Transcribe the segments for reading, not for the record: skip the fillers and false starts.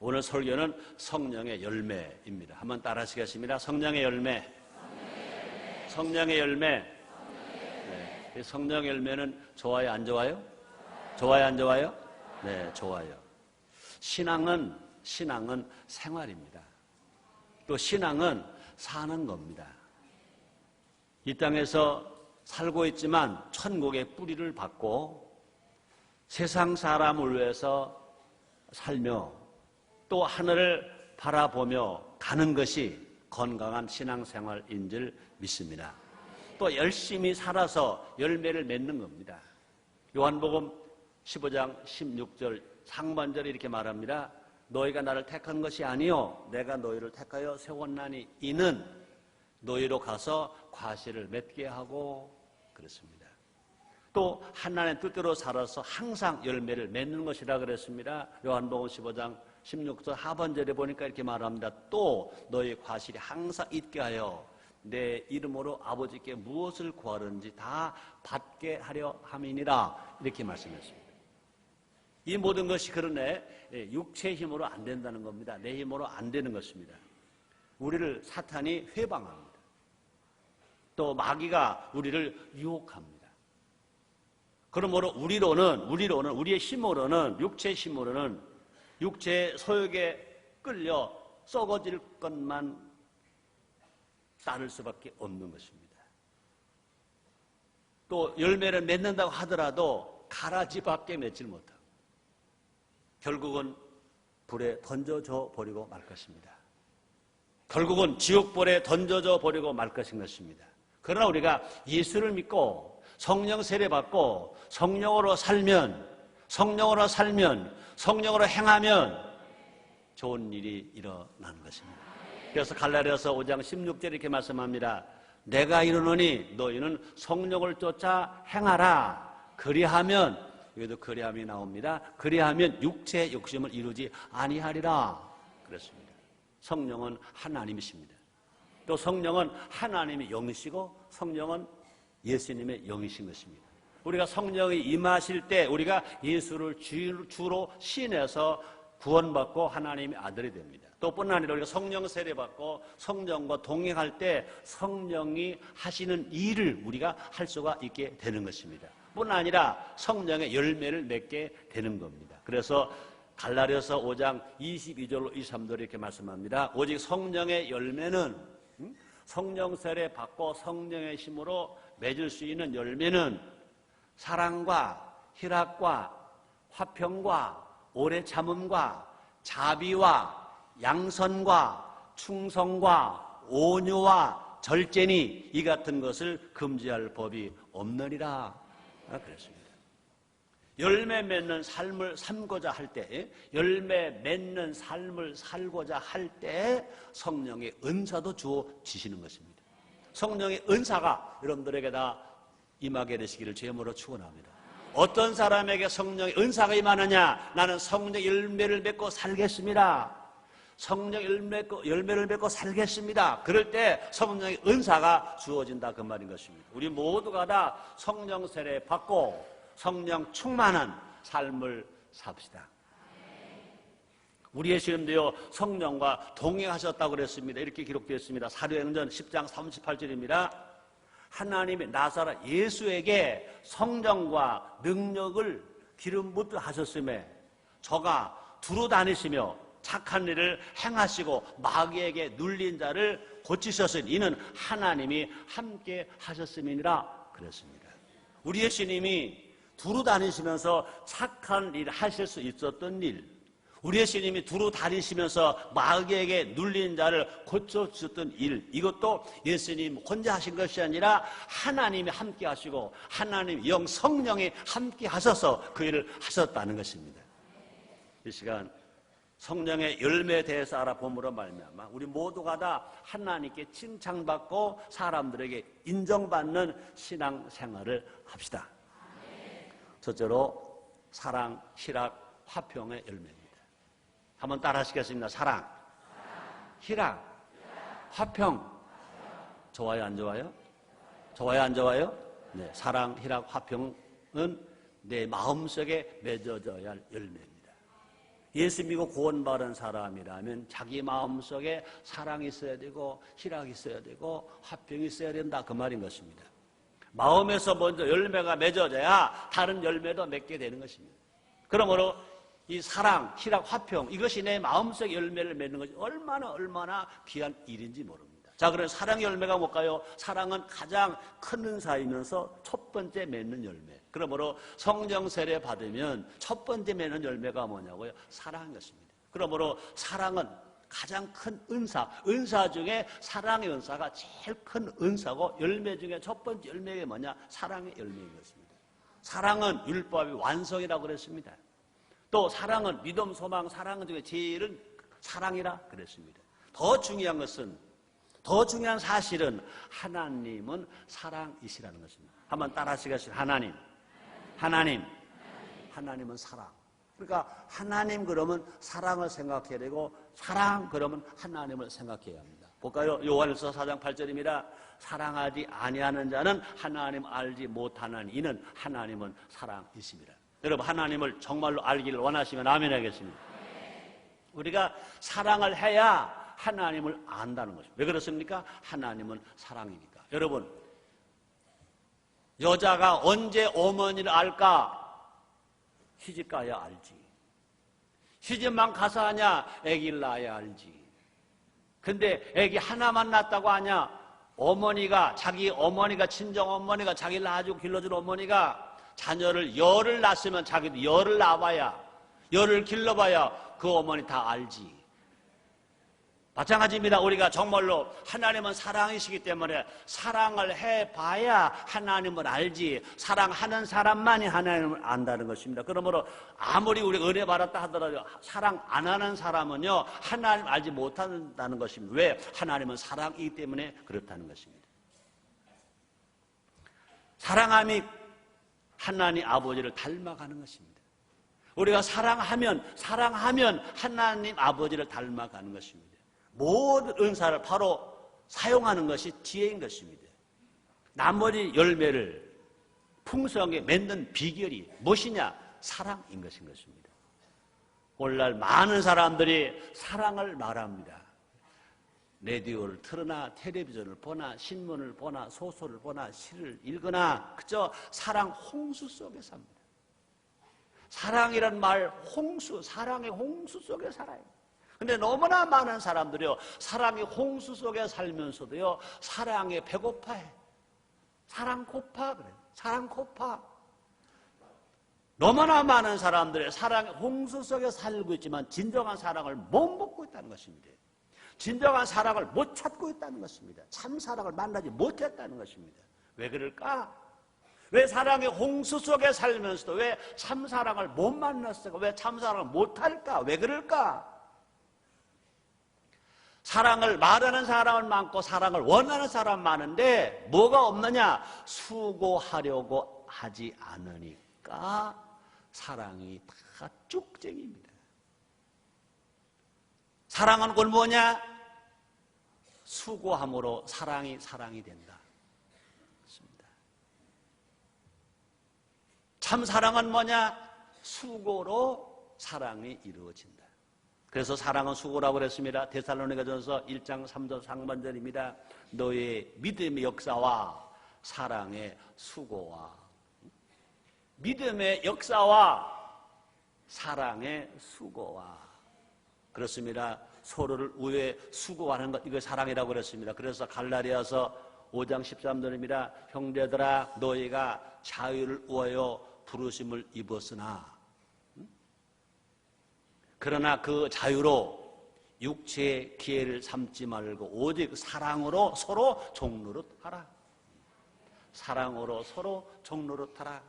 오늘 설교는 성령의 열매입니다. 한번 따라 하시겠습니다. 성령의 열매. 성령의 열매. 네. 성령의 열매는 좋아요, 안 좋아요? 좋아요, 안 좋아요? 네, 좋아요. 신앙은 생활입니다. 또 신앙은 사는 겁니다. 이 땅에서 살고 있지만 천국의 뿌리를 받고 세상 사람을 위해서 살며 또 하늘을 바라보며 가는 것이 건강한 신앙생활인 줄 믿습니다. 또 열심히 살아서 열매를 맺는 겁니다. 요한복음 15장 16절 상반절에 이렇게 말합니다. 너희가 나를 택한 것이 아니요 내가 너희를 택하여 세웠나니 이는 너희로 가서 과실을 맺게 하고 그랬습니다. 또 하나님의 뜻대로 살아서 항상 열매를 맺는 것이라 그랬습니다. 요한복음 15장 16절 하반절에 보니까 이렇게 말합니다. 또 너희 과실이 항상 있게 하여 내 이름으로 아버지께 무엇을 구하든지 다 받게 하려 함이니라 이렇게 말씀했습니다. 이 모든 것이 그러네 육체의 힘으로 안 된다는 겁니다. 내 힘으로 안 되는 것입니다. 우리를 사탄이 회방합니다. 또 마귀가 우리를 유혹합니다. 그러므로 우리로는 우리의 힘으로는 육체의 힘으로는 육체의 소욕에 끌려 썩어질 것만 따를 수밖에 없는 것입니다. 또 열매를 맺는다고 하더라도 가라지밖에 맺질 못하고 결국은 불에 던져져 버리고 말 것입니다. 결국은 지옥불에 던져져 버리고 말 것인 것입니다. 그러나 우리가 예수를 믿고 성령 세례받고 성령으로 살면 성령으로 행하면 좋은 일이 일어나는 것입니다. 그래서 갈라디아서 5장 16절에 이렇게 말씀합니다. 내가 이르노니 너희는 성령을 쫓아 행하라. 그리하면 여기도 그리함이 나옵니다. 그리하면 육체의 욕심을 이루지 아니하리라 그랬습니다. 성령은 하나님이십니다. 또 성령은 하나님의 영이시고 성령은 예수님의 영이신 것입니다. 우리가 성령이 임하실 때 우리가 예수를 주로 신해서 구원받고 하나님의 아들이 됩니다. 또 뿐 아니라 우리가 성령 세례받고 성령과 동행할 때 성령이 하시는 일을 우리가 할 수가 있게 되는 것입니다. 뿐 아니라 성령의 열매를 맺게 되는 겁니다. 그래서 갈라디아서 5장 22절로 23절에 이렇게 말씀합니다. 오직 성령의 열매는 성령 세례 받고 성령의 힘으로 맺을 수 있는 열매는 사랑과 희락과 화평과 오래 참음과 자비와 양선과 충성과 온유와 절제니 이 같은 것을 금지할 법이 없느니라 그랬습니다. 열매 맺는 삶을 살고자 할 때, 열매 맺는 삶을 살고자 할 때 성령의 은사도 주어지시는 것입니다. 성령의 은사가 여러분들에게 다 임하게 되시기를 주님으로 축원합니다. 어떤 사람에게 성령의 은사가 임하느냐? 나는 성령의 열매를 맺고 살겠습니다. 성령의 열매를 맺고 살겠습니다. 그럴 때 성령의 은사가 주어진다 그 말인 것입니다. 우리 모두가 다 성령 세례 받고 성령 충만한 삶을 삽시다. 우리 예수님도요 성령과 동행하셨다고 그랬습니다. 이렇게 기록되어 있습니다. 사도행전 10장 38절입니다. 하나님이 나사렛 예수에게 성령과 능력을 기름 붓듯 하셨음에 저가 두루 다니시며 착한 일을 행하시고 마귀에게 눌린 자를 고치셨으니 이는 하나님이 함께 하셨음이니라 그랬습니다. 우리 예수님이 두루 다니시면서 착한 일 하실 수 있었던 일, 우리 예수님이 두루 다니시면서 마귀에게 눌린 자를 고쳐주셨던 일, 이것도 예수님 혼자 하신 것이 아니라 하나님이 함께 하시고 하나님 영 성령이 함께 하셔서 그 일을 하셨다는 것입니다. 이 시간 성령의 열매에 대해서 알아봄으로 말미암아 우리 모두가 다 하나님께 칭찬받고 사람들에게 인정받는 신앙생활을 합시다. 첫째로 사랑, 희락, 화평의 열매입니다. 한번 따라 하시겠습니다. 사랑, 희락, 화평. 좋아요, 안 좋아요? 좋아요, 안 좋아요? 네, 사랑, 희락, 화평은 내 마음속에 맺어져야 할 열매입니다. 예수 믿고 구원받은 사람이라면 자기 마음속에 사랑이 있어야 되고 희락이 있어야 되고 화평이 있어야 된다, 그 말인 것입니다. 마음에서 먼저 열매가 맺어져야 다른 열매도 맺게 되는 것입니다. 그러므로 이 사랑, 희락, 화평, 이것이 내 마음속에 열매를 맺는 것이 얼마나 귀한 일인지 모릅니다. 자, 그럼 사랑의 열매가 뭘까요? 사랑은 가장 큰 은사이면서 첫 번째 맺는 열매. 그러므로 성령 세례 받으면 첫 번째 맺는 열매가 뭐냐고요? 사랑인 것입니다. 그러므로 사랑은 가장 큰 은사 중에 사랑의 은사가 제일 큰 은사고, 열매 중에 첫 번째 열매가 뭐냐? 사랑의 열매인 것입니다. 사랑은 율법의 완성이라고 그랬습니다. 또 사랑은 믿음, 소망, 사랑 중에 제일은 사랑이라 그랬습니다. 더 중요한 사실은 하나님은 사랑이시라는 것입니다. 한번 따라 하시겠습니다. 하나님은 사랑. 그러니까 하나님 그러면 사랑을 생각해야 되고, 사랑 그러면 하나님을 생각해야 합니다. 볼까요? 요한일서 4장 8절입니다. 사랑하지 아니하는 자는 하나님 알지 못하는 이는 하나님은 사랑이십니다. 여러분, 하나님을 정말로 알기를 원하시면 아멘 하겠습니다. 우리가 사랑을 해야 하나님을 안다는 것입니다. 왜 그렇습니까? 하나님은 사랑이니까. 여러분, 여자가 언제 어머니를 알까? 시집 가야 알지. 시집만 가서 하냐? 아기를 낳아야 알지. 근데 아기 하나만 낳았다고 하냐? 자기 어머니가, 친정 어머니가, 자기를 낳아주고 길러준 어머니가 자녀를 열을 낳았으면 자기도 열을 낳아봐야, 열을 길러봐야 그 어머니 다 알지. 마찬가지입니다. 우리가 정말로 하나님은 사랑이시기 때문에 사랑을 해봐야 하나님을 알지, 사랑하는 사람만이 하나님을 안다는 것입니다. 그러므로 아무리 우리가 은혜 받았다 하더라도 사랑 안 하는 사람은요, 하나님 알지 못한다는 것입니다. 왜? 하나님은 사랑이기 때문에 그렇다는 것입니다. 사랑함이 하나님 아버지를 닮아가는 것입니다. 우리가 사랑하면 하나님 아버지를 닮아가는 것입니다. 모든 은사를 바로 사용하는 것이 지혜인 것입니다. 나머지 열매를 풍성하게 맺는 비결이 무엇이냐? 사랑인 것입니다. 오늘날 많은 사람들이 사랑을 말합니다. 라디오를 틀거나 텔레비전을 보나 신문을 보나 소설을 보나 시를 읽거나 그저 사랑 홍수 속에 삽니다. 사랑이란 말, 사랑의 홍수 속에 살아요. 근데 너무나 많은 사람들이요, 사랑의 홍수 속에 살면서도요, 사랑에 배고파해. 사랑 고파, 그래. 사랑 고파. 너무나 많은 사람들이 사랑의 홍수 속에 살고 있지만 진정한 사랑을 못 먹고 있다는 것입니다. 진정한 사랑을 못 찾고 있다는 것입니다. 참 사랑을 만나지 못했다는 것입니다. 왜 그럴까? 왜 사랑의 홍수 속에 살면서도 왜 참 사랑을 못 만났을까? 왜 참 사랑을 못할까? 왜 그럴까? 사랑을 말하는 사람은 많고 사랑을 원하는 사람은 많은데 뭐가 없느냐? 수고하려고 하지 않으니까 사랑이 다 쭉쟁입니다. 사랑은 곧 뭐냐? 수고함으로 사랑이 된다. 그렇습니다. 참 사랑은 뭐냐? 수고로 사랑이 이루어진다. 그래서 사랑은 수고라고 그랬습니다. 데살로니가전서 1장 3절 상반절입니다. 너의 믿음의 역사와 사랑의 수고와, 믿음의 역사와 사랑의 수고와, 그렇습니다. 서로를 위해 수고하는 것, 이거 사랑이라고 그랬습니다. 그래서 갈라디아서 5장 13절입니다. 형제들아, 너희가 자유를 위하여 부르심을 입었으나 그러나 그 자유로 육체의 기회를 삼지 말고 오직 사랑으로 서로 종노릇하라. 사랑으로 서로 종노릇하라.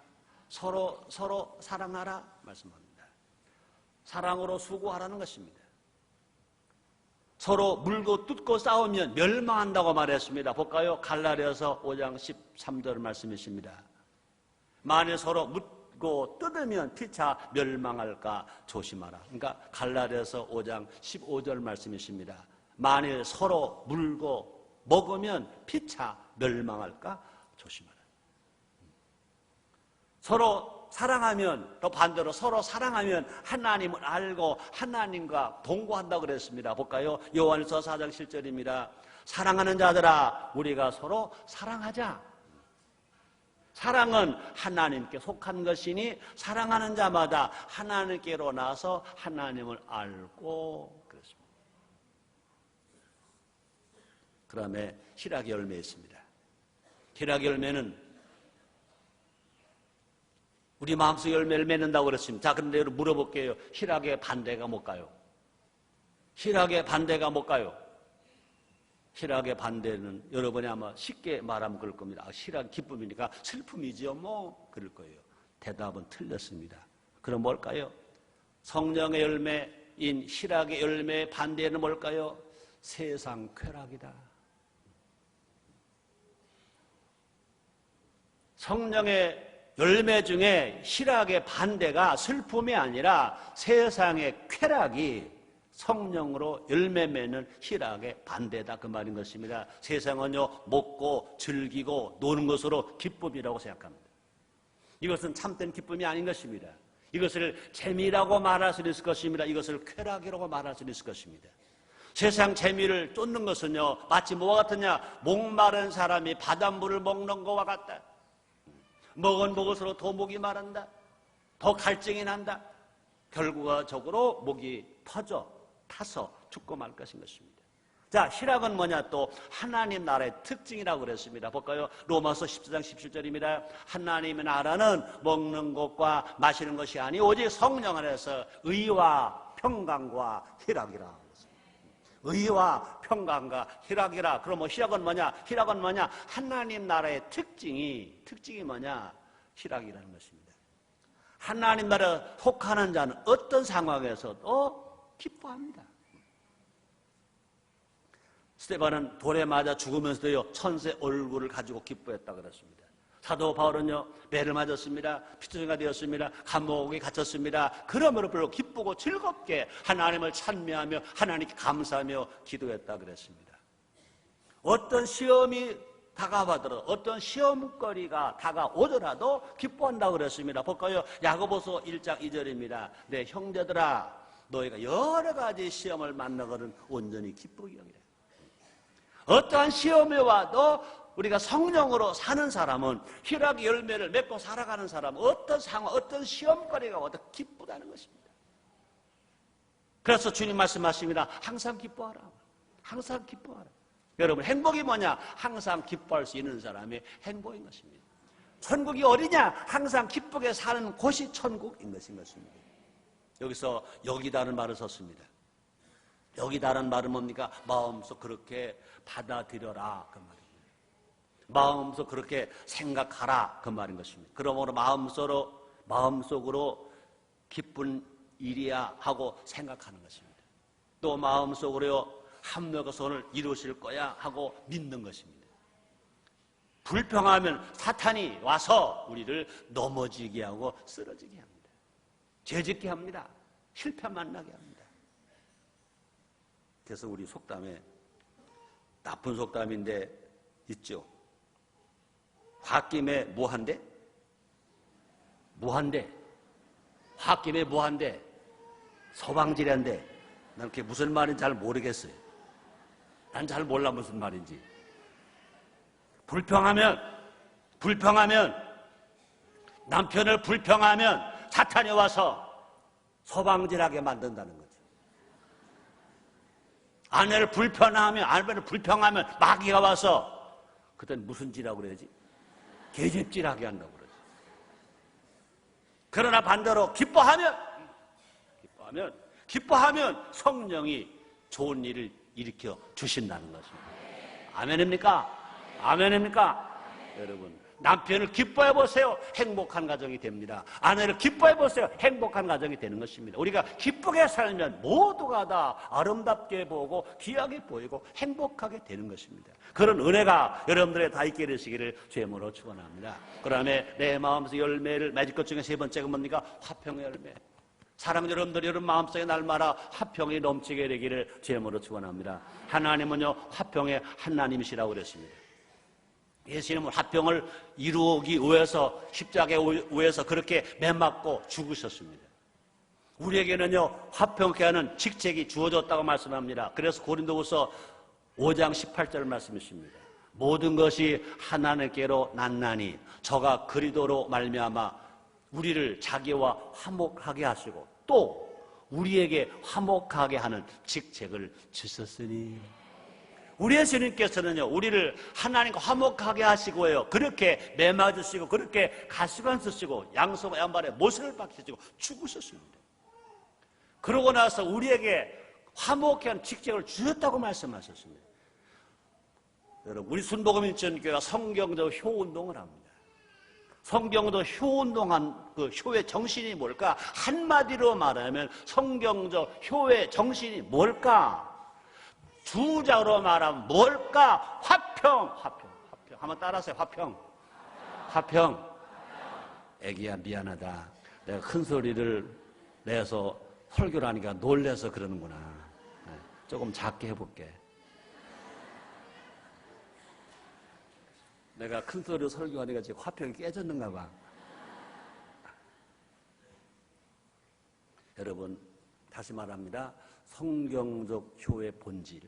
서로 사랑하라 말씀합니다. 사랑으로 수고하라는 것입니다. 서로 물고 뜯고 싸우면 멸망한다고 말했습니다. 볼까요? 갈라디아서 5장 13절 말씀이십니다. 만일 서로 묻고 뜯으면 피차 멸망할까 조심하라. 그러니까 갈라디아서 5장 15절 말씀이십니다. 만일 서로 물고 먹으면 피차 멸망할까 조심하라. 서로 사랑하면, 또 반대로 서로 사랑하면 하나님을 알고 하나님과 동거한다고 그랬습니다. 볼까요? 요한일서 4장 7절입니다. 사랑하는 자들아, 우리가 서로 사랑하자. 사랑은 하나님께 속한 것이니 사랑하는 자마다 하나님께로 나서 하나님을 알고 그랬습니다. 그 다음에 희락의 열매 있습니다. 희락의 열매는 우리 마음속 열매를 맺는다고 그랬습니다. 자, 그런데 여러분 물어볼게요. 희락의 반대가 뭘까요? 희락의 반대가 뭘까요? 희락의 반대는 여러분이 아마 쉽게 말하면 그럴 겁니다. 희락 기쁨이니까 슬픔이지요 뭐 그럴 거예요. 대답은 틀렸습니다. 그럼 뭘까요? 성령의 열매인 희락의 열매의 반대는 뭘까요? 세상 쾌락이다. 성령의 열매 중에 희락의 반대가 슬픔이 아니라 세상의 쾌락이 성령으로 열매 맺는 희락의 반대다 그 말인 것입니다. 세상은요 먹고 즐기고 노는 것으로 기쁨이라고 생각합니다. 이것은 참된 기쁨이 아닌 것입니다. 이것을 재미라고 말할 수 있을 것입니다. 이것을 쾌락이라고 말할 수 있을 것입니다. 세상 재미를 쫓는 것은요 마치 뭐와 같으냐, 목마른 사람이 바닷물을 먹는 것과 같다. 먹은 먹을수록 더 목이 마른다. 더 갈증이 난다. 결과적으로 목이 타서 죽고 말 것인 것입니다. 자, 희락은 뭐냐? 또 하나님 나라의 특징이라고 그랬습니다. 볼까요? 로마서 14장 17절입니다. 하나님의 나라는 먹는 것과 마시는 것이 아니 오직 성령 안에서 의와 평강과 희락이라. 의와 평강과 희락이라. 그럼 뭐 희락은 뭐냐? 희락은 뭐냐? 하나님 나라의 특징이 뭐냐? 희락이라는 것입니다. 하나님 나라에 속하는 자는 어떤 상황에서도 기뻐합니다. 스데반은 돌에 맞아 죽으면서도요 천세 얼굴을 가지고 기뻐했다고 그랬습니다. 사도 바울은요 매를 맞았습니다. 피투성이가 되었습니다. 감옥에 갇혔습니다. 그러므로 별로 기쁘고 즐겁게 하나님을 찬미하며 하나님께 감사하며 기도했다고 그랬습니다. 어떤 시험이 다가와더라도 어떤 시험거리가 다가오더라도 기뻐한다고 그랬습니다. 볼까요? 야고보서 1장 2절입니다. 내 형제들아, 너희가 여러 가지 시험을 만나거든 온전히 기쁘게 여기라. 어떠한 시험에 와도 우리가 성령으로 사는 사람은, 희락의 열매를 맺고 살아가는 사람은 어떤 상황, 어떤 시험거리가 와도 기쁘다는 것입니다. 그래서 주님 말씀하십니다. 항상 기뻐하라. 항상 기뻐하라. 여러분, 행복이 뭐냐? 항상 기뻐할 수 있는 사람이 행복인 것입니다. 천국이 어디냐? 항상 기쁘게 사는 곳이 천국인 것인 것입니다. 여기서 여기다는 말을 썼습니다. 여기다는 말은 뭡니까? 마음속 그렇게 받아들여라 그 말입니다. 마음속 그렇게 생각하라 그 말인 것입니다. 그러므로 마음속으로 기쁜 일이야 하고 생각하는 것입니다. 또 마음속으로 합력의 손을 이루실 거야 하고 믿는 것입니다. 불평하면 사탄이 와서 우리를 넘어지게 하고 쓰러지게 합니다. 죄짓게 합니다. 실패만 나게 합니다. 그래서 우리 속담에 나쁜 속담인데 있죠. 홧김에 뭐한대? 뭐한대? 홧김에 뭐한대? 서방지란데. 난 그게 무슨 말인지 잘 모르겠어요. 난 잘 몰라 무슨 말인지. 불평하면 남편을 불평하면 사탄이 와서 서방질하게 만든다는 거죠. 아내를 불평하면 마귀가 와서 그땐 무슨 짓이라고 그래야지? 계집질하게 한다고 그러죠. 그러나 반대로 기뻐하면 성령이 좋은 일을 일으켜 주신다는 것입니다. 아멘입니까? 아멘입니까? 여러분, 남편을 기뻐해 보세요. 행복한 가정이 됩니다. 아내를 기뻐해 보세요. 행복한 가정이 되는 것입니다. 우리가 기쁘게 살면 모두가 다 아름답게 보고 귀하게 보이고 행복하게 되는 것입니다. 그런 은혜가 여러분들의 다 있게 되시기를 주님으로 축원합니다. 그다음에 내 마음속 열매를 맺을 것 중에 세 번째가 뭡니까? 화평의 열매. 사랑하는 여러분들, 여러분 마음속에 날마다 화평이 넘치게 되기를 주님으로 축원합니다. 하나님은요 화평의 하나님이시라고 그랬습니다. 예수님은 화평을 이루기 위해서 십자가에 위해서 그렇게 매맞고 죽으셨습니다. 우리에게는요, 화평케 하는 직책이 주어졌다고 말씀합니다. 그래서 고린도후서 5장 18절 말씀이십니다. 모든 것이 하나님께로 났나니 저가 그리스도로 말미암아 우리를 자기와 화목하게 하시고 또 우리에게 화목하게 하는 직책을 주셨으니, 우리 예수님께서는요, 우리를 하나님과 화목하게 하시고요, 그렇게 매맞으시고 그렇게 가시관 쓰시고 양손과 양발에 못을 박히시고 죽으셨습니다. 그러고 나서 우리에게 화목케 하는 직책을 주셨다고 말씀하셨습니다. 여러분, 우리 순복음인천교회가 성경적 효운동을 합니다. 성경적 효운동한 그 효의 정신이 뭘까? 한마디로 말하면 성경적 효의 정신이 뭘까? 주자로 말하면 뭘까? 화평. 한번 따라하세요. 화평. 애기야, 미안하다. 내가 큰 소리를 내서 설교를 하니까 놀래서 그러는구나. 조금 작게 해볼게. 내가 큰 소리로 설교하니까 지금 화평이 깨졌는가 봐. 여러분, 다시 말합니다. 성경적 효의 본질,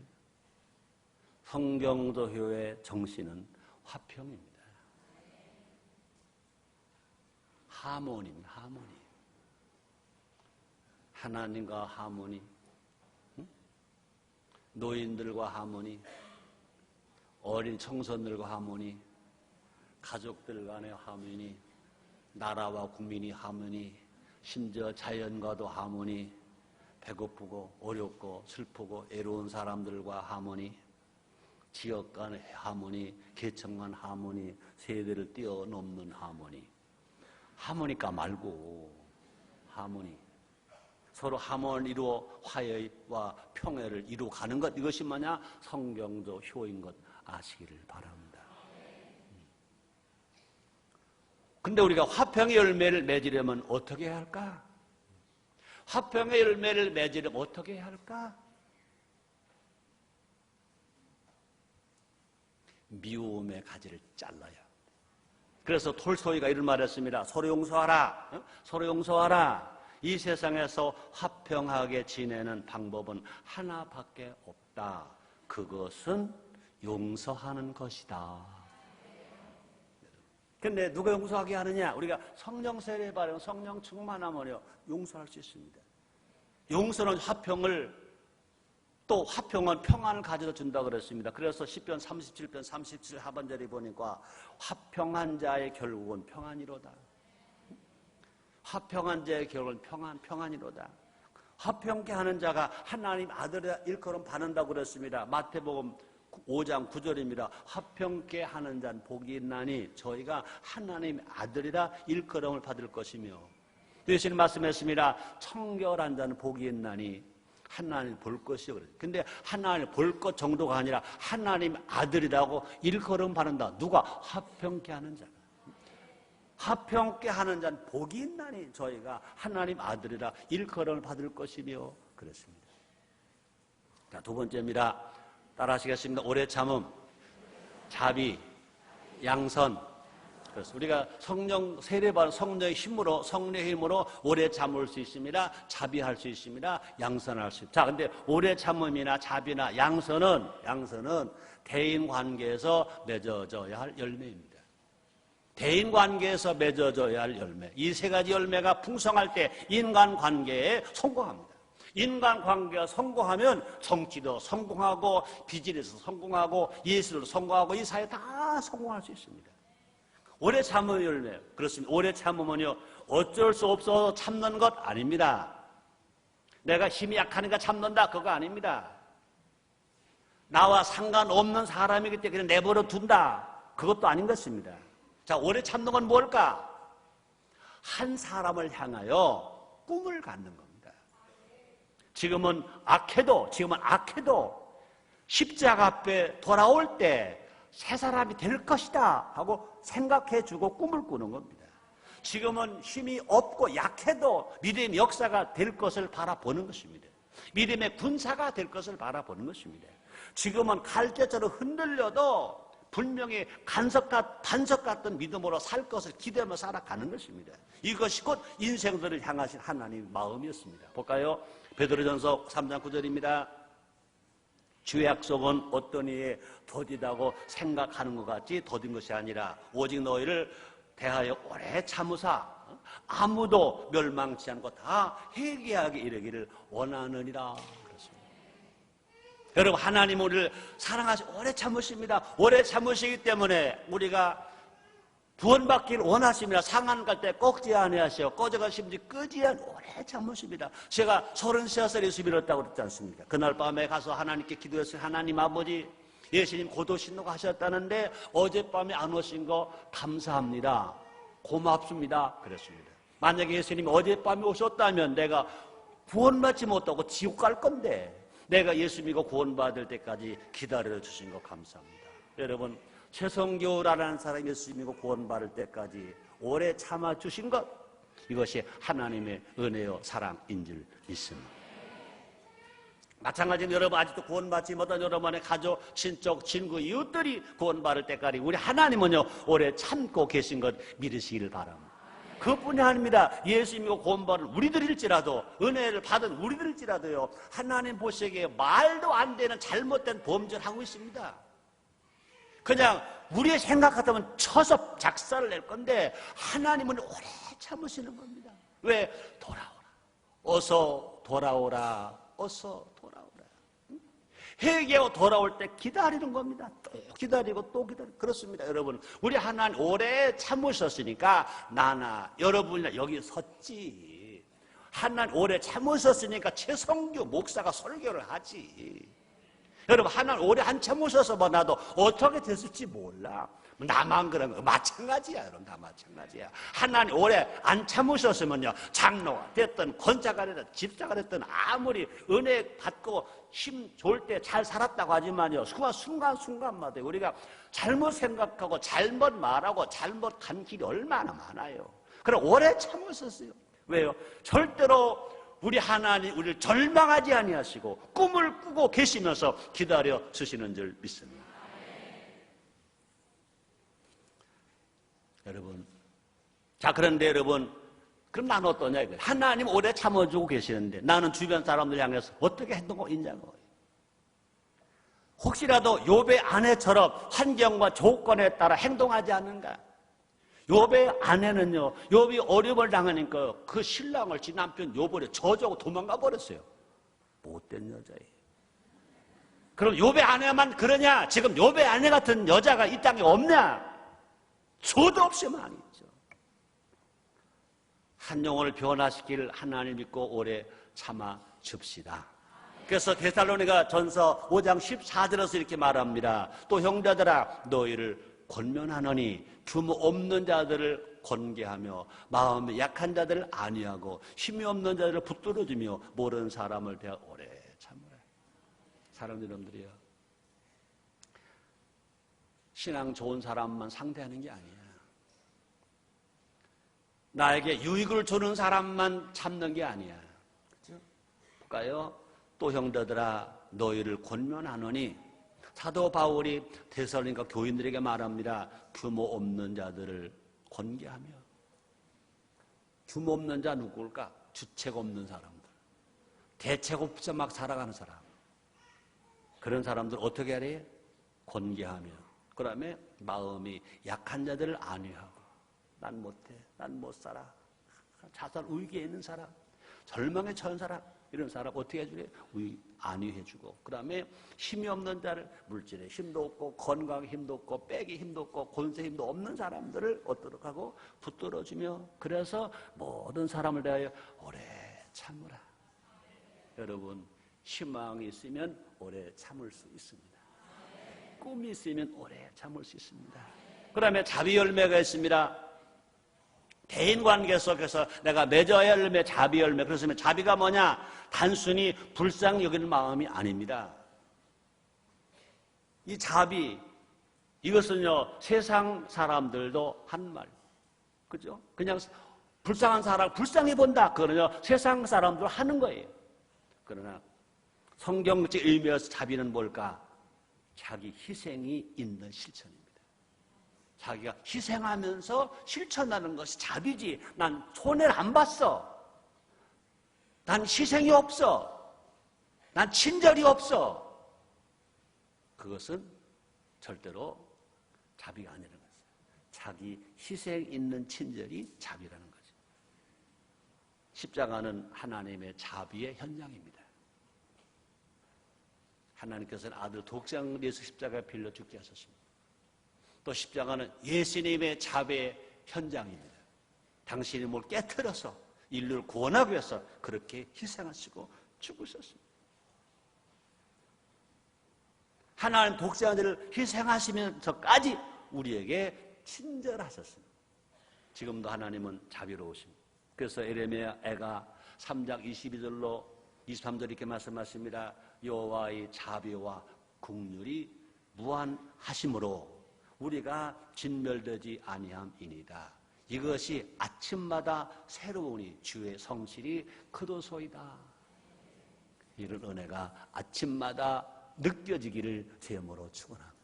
성경적 효의 정신은 화평입니다. 하모니입니다. 하모니. 하나님과 하모니, 노인들과 하모니, 어린 청소년들과 하모니, 가족들 간의 하모니, 나라와 국민이 하모니, 심지어 자연과도 하모니, 배고프고 어렵고 슬프고 애로운 사람들과 하모니, 지역 간의 하모니, 계층 간 하모니, 세대를 뛰어넘는 하모니. 하모니까 말고 하모니. 서로 하모니를 이루어 화해와 평화를 이루어가는 것, 이것이 뭐냐? 성경적 효인 것 아시기를 바랍니다. 근데 우리가 화평의 열매를 맺으려면 어떻게 해야 할까? 화평의 열매를 맺으려면 어떻게 해야 할까? 미움의 가지를 잘라야. 그래서 톨스토이가 이런 말을 했습니다. 서로 용서하라. 서로 용서하라. 이 세상에서 화평하게 지내는 방법은 하나밖에 없다. 그것은 용서하는 것이다. 근데 누가 용서하게 하느냐? 우리가 성령 세례 받으면 성령 충만하면요, 용서할 수 있습니다. 용서는 화평을, 또 화평은 평안을 가져다 준다 그랬습니다. 그래서 시편 37편 37 하반절에 보니까 화평한 자의 결국은 평안이로다. 화평한 자의 결국은 평안이로다. 화평케 하는 자가 하나님 아들의 일컬음 받는다고 그랬습니다. 마태복음 5장 9절입니다. 화평케 하는 자는 복이 있나니 저희가 하나님의 아들이라 일컬음을 받을 것이며, 예수님 말씀했습니다. 청결한 자는 복이 있나니 하나님을 볼 것이요. 근데 하나님을 볼 것 정도가 아니라 하나님 아들이라고 일컬음 받는다. 누가? 화평케 하는 자가. 화평케 하는 자는 복이 있나니 저희가 하나님 아들이라 일컬음을 받을 것이며 그랬습니다. 자, 두 번째입니다. 따라하시겠습니다. 오래 참음, 자비, 양선. 그래서 우리가 성령 세례받은 성령의 힘으로 오래 참을 수 있습니다. 자비할 수 있습니다. 양선할 수 있습니다. 자, 근데 오래 참음이나 자비나 양선은 대인 관계에서 맺어져야 할 열매입니다. 대인 관계에서 맺어져야 할 열매. 이 세 가지 열매가 풍성할 때 인간 관계에 성공합니다. 인간관계가 성공하면 정치도 성공하고 비즈니스 성공하고 예술도 성공하고 이 사회 다 성공할 수 있습니다. 오래 참은 열매. 그렇습니다. 오래 참으면요, 어쩔 수 없어서 참는 것 아닙니다. 내가 힘이 약하니까 참는다, 그거 아닙니다. 나와 상관없는 사람이기 때문에 그냥 내버려 둔다, 그것도 아닌 것입니다. 자, 오래 참는 건 뭘까? 한 사람을 향하여 꿈을 갖는 겁니다. 지금은 악해도 십자가 앞에 돌아올 때 새 사람이 될 것이다 하고 생각해주고 꿈을 꾸는 겁니다. 지금은 힘이 없고 약해도 믿음의 역사가 될 것을 바라보는 것입니다. 믿음의 군사가 될 것을 바라보는 것입니다. 지금은 갈대처럼 흔들려도 분명히 반석 같은 믿음으로 살 것을 기대하며 살아가는 것입니다. 이것이 곧 인생들을 향하신 하나님의 마음이었습니다. 볼까요? 베드로전서 3장 9절입니다. 주의 약속은 어떤 이에 더디다고 생각하는 것 같이 더딘 것이 아니라 오직 너희를 대하여 오래 참으사 아무도 멸망치 않고 다 회개하게 이르기를 원하느니라. 그렇습니다. 여러분, 하나님은 우리를 사랑하시고 오래 참으십니다. 오래 참으시기 때문에 우리가 구원받기를 원하십니다. 상한 갈 때 꺾지 아니하시오. 꺼져가 심지 끄지 않 오래 참으십니다. 제가 33살에 예수 믿었다고 그랬지 않습니까? 그날 밤에 가서 하나님께 기도했어요. 하나님 아버지, 예수님 고도신노가 하셨다는데 어젯밤에 안 오신 거 감사합니다. 고맙습니다. 그랬습니다. 만약에 예수님이 어젯밤에 오셨다면 내가 구원받지 못하고 지옥 갈 건데 내가 예수 믿고 구원받을 때까지 기다려 주신 거 감사합니다. 여러분, 최성교라는 사람이 예수 믿고 구원받을 때까지 오래 참아주신 것, 이것이 하나님의 은혜요 사랑인 줄 믿습니다. 마찬가지로 여러분, 아직도 구원받지 못한 여러분의 가족, 친척, 친구, 이웃들이 구원받을 때까지 우리 하나님은요 오래 참고 계신 것 믿으시기를 바랍니다. 그뿐이 아닙니다. 예수 믿고 구원받은 우리들일지라도, 은혜를 받은 우리들일지라도요, 하나님 보시기에 말도 안 되는 잘못된 범죄를 하고 있습니다. 그냥 우리의 생각 같으면 쳐서 작사를 낼 건데 하나님은 오래 참으시는 겁니다. 왜? 돌아오라. 어서 돌아오라. 어서 돌아오라. 회개하고 돌아올 때 기다리는 겁니다. 또 기다리고 또 기다리고. 그렇습니다. 여러분, 우리 하나님 오래 참으셨으니까 나나 여러분이나 여기 섰지. 하나님 오래 참으셨으니까 최성규 목사가 설교를 하지. 여러분, 하나님 오래 안 참으셔서 뭐 나도 어떻게 됐을지 몰라. 나만 그런 거 마찬가지야. 여러분, 다 마찬가지야. 하나님 오래 안 참으셨으면요, 장로가 됐든 권자가 됐든 집사가 됐든 아무리 은혜 받고 힘 좋을 때 잘 살았다고 하지만요, 순간순간마다 우리가 잘못 생각하고 잘못 말하고 잘못 간 길이 얼마나 많아요. 그럼 오래 참으셨어요. 왜요? 절대로 우리 하나님 우리를 절망하지 아니하시고 꿈을 꾸고 계시면서 기다려 주시는 줄 믿습니다. 여러분, 자, 그런데 여러분, 그럼 나는 어떠냐 이거예요. 하나님 오래 참아주고 계시는데 나는 주변 사람들 향해서 어떻게 행동하고 있냐고. 혹시라도 욥의 아내처럼 환경과 조건에 따라 행동하지 않는가? 욥의 아내는요, 욥이 어려움을 당하니까 그 신랑을, 지 남편 욥을 저주하고 도망가 버렸어요. 못된 여자예요. 그럼 욥의 아내만 그러냐? 지금 욥의 아내 같은 여자가 이 땅에 없냐? 수도 없이 많이 있죠. 한 영혼을 변화시킬 하나님 믿고 오래 참아 줍시다. 그래서 데살로니가 전서 5장 14절에서 이렇게 말합니다. 또 형제들아, 너희를 권면하노니 규모 없는 자들을 권계하며 마음이 약한 자들을 안위하고 힘이 없는 자들을 붙들어주며 모르는 사람을 대하여 오래 참으라. 사랑하는 여러분들이요, 신앙 좋은 사람만 상대하는 게 아니야. 나에게 유익을 주는 사람만 참는 게 아니야. 그렇죠? 볼까요? 또 형제들아, 너희를 권면하노니, 사도 바울이 데살로니가 교인들에게 말합니다. 규모 없는 자들을 권계하며. 규모 없는 자 누구일까? 주책 없는 사람들, 대책 없이 막 살아가는 사람, 그런 사람들 어떻게 하래? 권계하며. 그 다음에 마음이 약한 자들을 안위하고. 난 못해, 난 못 살아, 자살 위기에 있는 사람, 절망에 처한 사람, 이런 사람 어떻게 해주래? 안위해주고. 그 다음에 힘이 없는 자를, 물질에 힘도 없고 건강에 힘도 없고 빼기 힘도 없고 권세 힘도 없는 사람들을 어떻게 하고 붙들어주며, 그래서 모든 사람을 대하여 오래 참으라. 여러분, 희망이 있으면 오래 참을 수 있습니다. 꿈이 있으면 오래 참을 수 있습니다. 그 다음에 자비 열매가 있습니다. 대인관계 속에서 내가 맺어야 할 열매, 자비 열매. 그래서 자비가 뭐냐? 단순히 불쌍히 여기는 마음이 아닙니다. 이 자비, 이것은요, 세상 사람들도 한 말, 그죠? 그냥 불쌍한 사람 불쌍히 본다, 그거는요, 세상 사람들 하는 거예요. 그러나 성경적 의미에서 자비는 뭘까? 자기 희생이 있는 실천입니다. 자기가 희생하면서 실천하는 것이 자비지. 난 손해를 안 봤어. 난 희생이 없어. 난 친절이 없어. 그것은 절대로 자비가 아니라는 거죠. 자기 희생 있는 친절이 자비라는 거죠. 십자가는 하나님의 자비의 현장입니다. 하나님께서는 아들 독생을 위해서 십자가에 빌려 죽게 하셨습니다. 또 십자가는 예수님의 자비의 현장입니다. 당신이 뭘 깨트려서 인류를 구원하기 위해서 그렇게 희생하시고 죽으셨습니다. 하나님 독생자를 희생하시면서까지 우리에게 친절하셨습니다. 지금도 하나님은 자비로우십니다. 그래서 에레미야가 3장 22절로 23절 이렇게 말씀하십니다. 여호와의 자비와 긍휼이 무한하심으로 우리가 진멸되지 아니함이니이다. 이것이 아침마다 새로우니 주의 성실이 크도소이다. 이런 은혜가 아침마다 느껴지기를 제모로 축원합니다.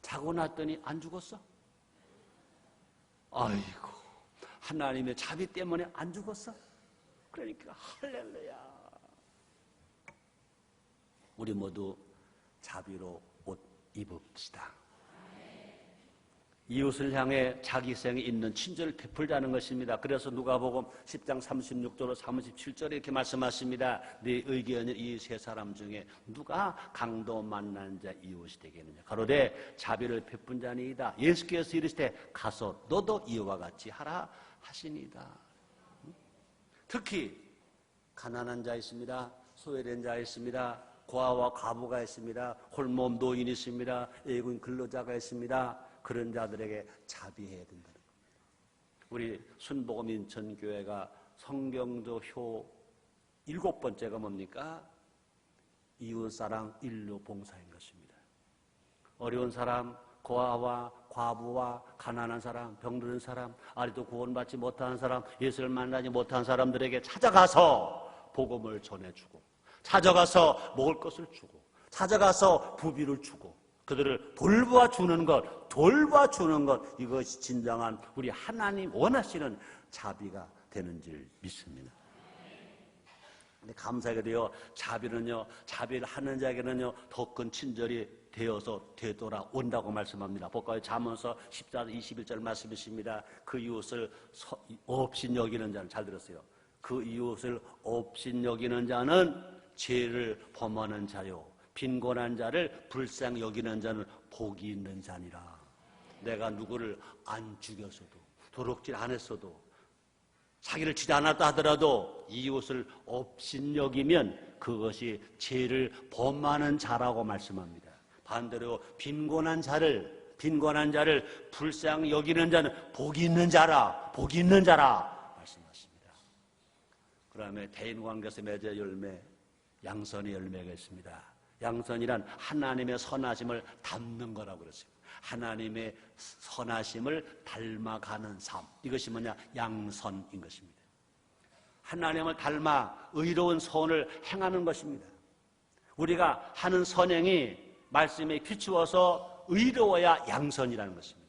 자고 났더니 안 죽었어? 아이고, 하나님의 자비 때문에 안 죽었어? 그러니까 할렐루야. 우리 모두 자비로 옷 입읍시다. 이웃을 향해 자기 희생이 있는 친절을 베풀자는 것입니다. 그래서 누가복음 10장 36절로 37절에 이렇게 말씀하십니다. 네 의견은 이 세 사람 중에 누가 강도 만난 자 이웃이 되겠느냐. 가로되 자비를 베푼 자니이다. 예수께서 이르시되 가서 너도 이와 같이 하라 하시니이다. 특히 가난한 자 있습니다. 소외된 자 있습니다. 고아와 과부가 있습니다. 홀몸 노인이 있습니다. 애군 근로자가 있습니다. 그런 자들에게 자비해야 된다는 겁니다. 우리 순복음 인천교회가 성경적 효 7번째가 뭡니까? 이웃사랑 인류 봉사인 것입니다. 어려운 사람, 고아와 과부와 가난한 사람, 병든 사람, 아직도 구원받지 못한 사람, 예수를 만나지 못한 사람들에게 찾아가서 복음을 전해주고, 찾아가서 먹을 것을 주고, 찾아가서 부비를 주고, 그들을 돌봐주는 것, 이것이 진정한 우리 하나님 원하시는 자비가 되는 줄 믿습니다. 근데 감사하게도요, 자비를 하는 자에게는요, 더 큰 친절이 되어서 되돌아온다고 말씀합니다. 볼까요? 잠언서 14절 21절 말씀이십니다. 그 이웃을 없인 여기는 자는, 잘 들었어요. 그 이웃을 없인 여기는 자는 죄를 범하는 자요. 빈곤한 자를 불쌍히 여기는 자는 복이 있는 자니라. 내가 누구를 안 죽였어도, 도둑질 안 했어도, 사기를 치지 않았다 하더라도 이웃을 업신 여기면 그것이 죄를 범하는 자라고 말씀합니다. 반대로 빈곤한 자를 불쌍히 여기는 자는 복이 있는 자라 말씀하십니다. 그 다음에 대인관계에서 맺을 열매, 양선의 열매가 있습니다. 양선이란 하나님의 선하심을 닮는 거라고 그랬어요. 하나님의 선하심을 닮아가는 삶. 이것이 뭐냐? 양선인 것입니다. 하나님을 닮아 의로운 선을 행하는 것입니다. 우리가 하는 선행이 말씀에 비추어서 의로워야 양선이라는 것입니다.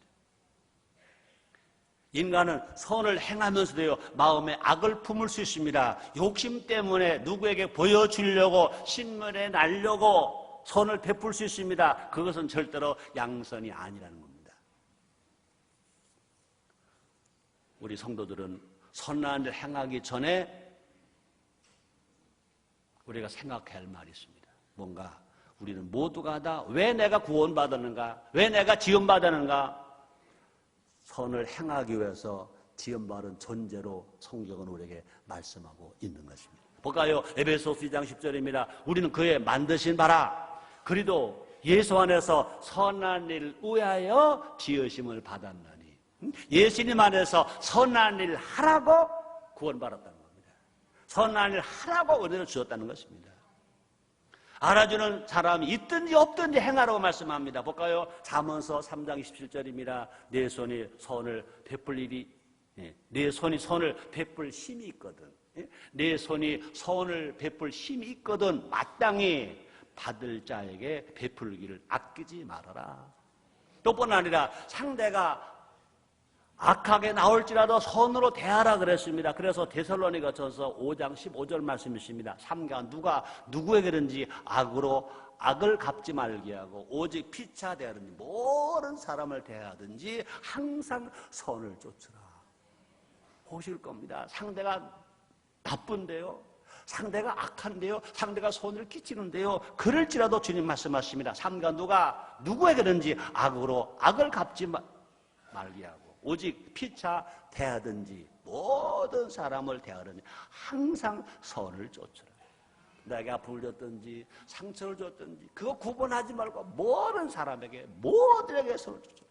인간은 선을 행하면서도요, 마음에 악을 품을 수 있습니다. 욕심 때문에 누구에게 보여주려고, 신문에 날려고 선을 베풀 수 있습니다. 그것은 절대로 양선이 아니라는 겁니다. 우리 성도들은 선한 일을 행하기 전에 우리가 생각해야 할 말이 있습니다. 뭔가 우리는 모두가 다 왜 내가 구원받았는가? 왜 내가 지음받았는가? 선을 행하기 위해서 지음받은 존재로 성경은 우리에게 말씀하고 있는 것입니다. 볼까요? 에베소서 2장 10절입니다. 우리는 그의 만드신 바라 그리도 예수 안에서 선한 일을 위하여 지으심을 받았나니. 예수님 안에서 선한 일을 하라고 구원받았다는 겁니다. 선한 일을 하라고 은혜를 주었다는 것입니다. 알아주는 사람이 있든지 없든지 행하라고 말씀합니다. 볼까요? 잠언서 3장 27절입니다. 내 손이 선을 베풀 일이, 내 손이 선을 베풀 힘이 있거든. 내 손이 선을 베풀 힘이 있거든 마땅히 받을 자에게 베풀기를 아끼지 말아라. 또뿐 아니라 상대가 악하게 나올지라도 선으로 대하라 그랬습니다. 그래서 데살로니가전서 5장 15절 말씀이십니다. 삼가 누가 누구에게든지 악을 갚지 말게 하고 오직 피차 대하든지 모든 사람을 대하든지 항상 선을 쫓으라. 보실 겁니다. 상대가 나쁜데요, 상대가 악한데요, 상대가 손을 끼치는데요, 그럴지라도 주님 말씀하십니다. 삼가 누가 누구에게든지 악을 갚지 말게 하고 오직 피차 대하든지 모든 사람을 대하든지 항상 선을 쫓으라. 내가 아픔을 줬든지 상처를 줬든지 그거 구분하지 말고 모든 사람에게 모두에게 선을 쫓으라.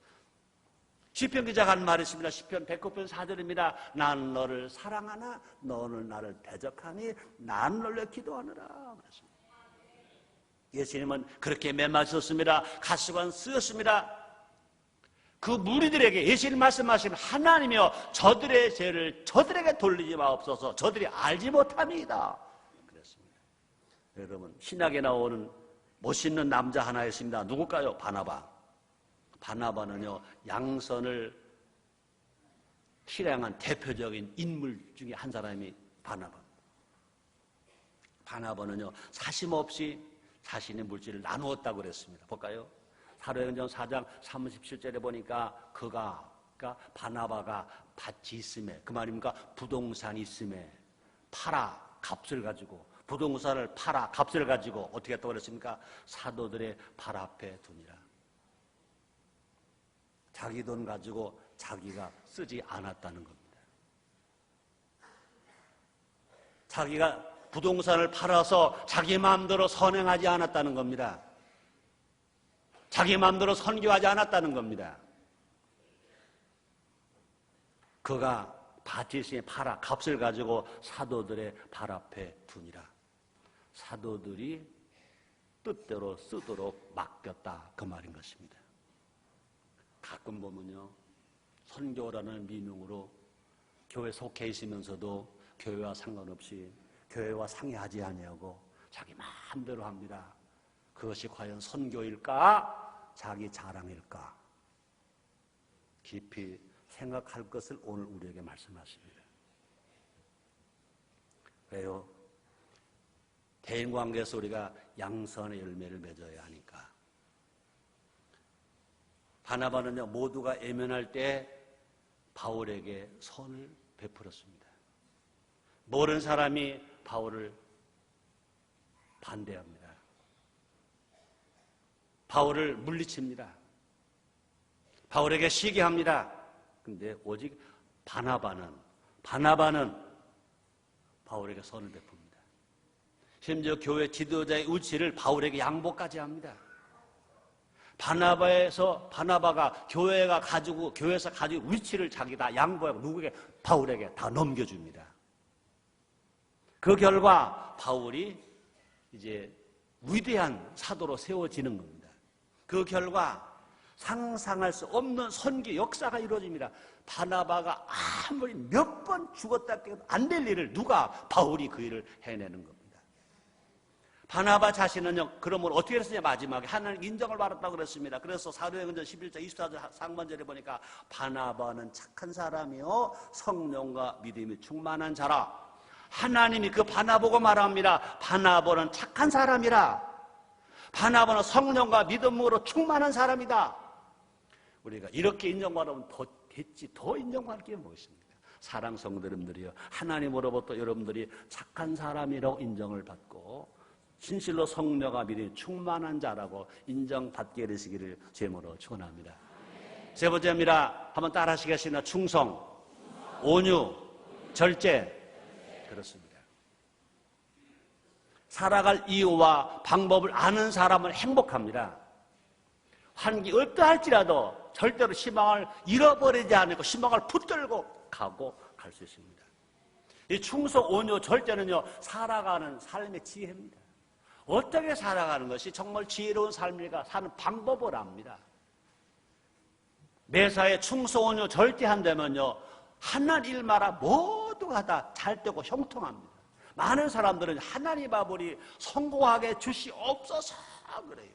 시편 기자가 한 말이 있습니다. 시편 109편 4절입니다. 나는 너를 사랑하나 너는 나를 대적하니 나는 너를 위해 기도하느라. 그랬습니다. 예수님은 그렇게 맹마셨습니다. 가시관 쓰였습니다. 그 무리들에게 예수님 말씀하신 하나님이여 저들의 죄를 저들에게 돌리지 마옵소서. 저들이 알지 못함이다. 그랬습니다. 여러분, 신약에 나오는 멋있는 남자 하나 있습니다. 누굴까요? 바나바. 바나바는요, 양선을 실행한 대표적인 인물 중에 한 사람이 바나바입니다. 바나바는요, 사심 없이 자신의 물질을 나누었다고 그랬습니다. 볼까요? 사도행전 4장 37절에 보니까 그러니까 바나바가 밭이 있음에, 그 말입니까? 부동산이 있음에 팔아 값을 가지고, 부동산을 팔아 값을 가지고 어떻게 했다고 그랬습니까? 사도들의 발 앞에 두니라. 자기 돈 가지고 자기가 쓰지 않았다는 겁니다. 자기가 부동산을 팔아서 자기 마음대로 선행하지 않았다는 겁니다. 자기 마음대로 선교하지 않았다는 겁니다. 그가 밭이 팔아 값을 가지고 사도들의 발 앞에 두니라. 사도들이 뜻대로 쓰도록 맡겼다, 그 말인 것입니다. 가끔 보면요, 선교라는 미명으로 교회 속해 있으면서도 교회와 상관없이 교회와 상의하지 아니하고 자기 마음대로 합니다. 그것이 과연 선교일까? 자기 자랑일까? 깊이 생각할 것을 오늘 우리에게 말씀하십니다. 왜요? 대인관계에서 우리가 양선의 열매를 맺어야 하니까. 바나바는요, 모두가 애면할 때 바울에게 선을 베풀었습니다. 모르는 사람이 바울을 반대합니다. 바울을 물리칩니다. 바울에게 시기합니다. 근데 오직 바나바는 바울에게 선을 베풉니다. 심지어 교회 지도자의 위치를 바울에게 양보까지 합니다. 바나바가 교회에서 가지고 위치를 자기 다 양보하고 누구에게? 바울에게 다 넘겨줍니다. 그 결과 바울이 이제 위대한 사도로 세워지는 겁니다. 그 결과 상상할 수 없는 선교 역사가 이루어집니다. 바나바가 아무리 몇 번 죽었다 깨도 안 될 일을 바울이 그 일을 해내는 겁니다. 바나바 자신은요, 그러면 어떻게 했으냐, 마지막에 하나님 인정을 받았다고 그랬습니다. 그래서 사도행전 11장 24절 상반절에 보니까 바나바는 착한 사람이요 성령과 믿음이 충만한 자라. 하나님이 그 바나 보고 말합니다. 바나바는 착한 사람이라. 바나바는 성령과 믿음으로 충만한 사람이다. 우리가 이렇게 인정받으면 더 됐지, 더 인정받을 게 무엇입니까? 사랑 성도 여러분들이요, 하나님으로부터 여러분들이 착한 사람이라고 인정을 받고 진실로 성령과 믿음이 충만한 자라고 인정받게 되시기를 제모로 축원합니다. 세 번째입니다. 한번 따라 하시겠습니다. 충성, 온유, 절제. 그렇습니다. 살아갈 이유와 방법을 아는 사람은 행복합니다. 환기 어떠할지라도 절대로 희망을 잃어버리지 않고 희망을 붙들고 갈 수 있습니다. 이 충성, 온유, 절제는요, 살아가는 삶의 지혜입니다. 어떻게 살아가는 것이 정말 지혜로운 삶일까 사는 방법을 압니다. 매사에 충성, 온유, 절제한다면요, 하나님 일마다 모두가 다 잘 되고 형통합니다. 많은 사람들은 하나님 아버지 성공하게 주시옵소서 그래요.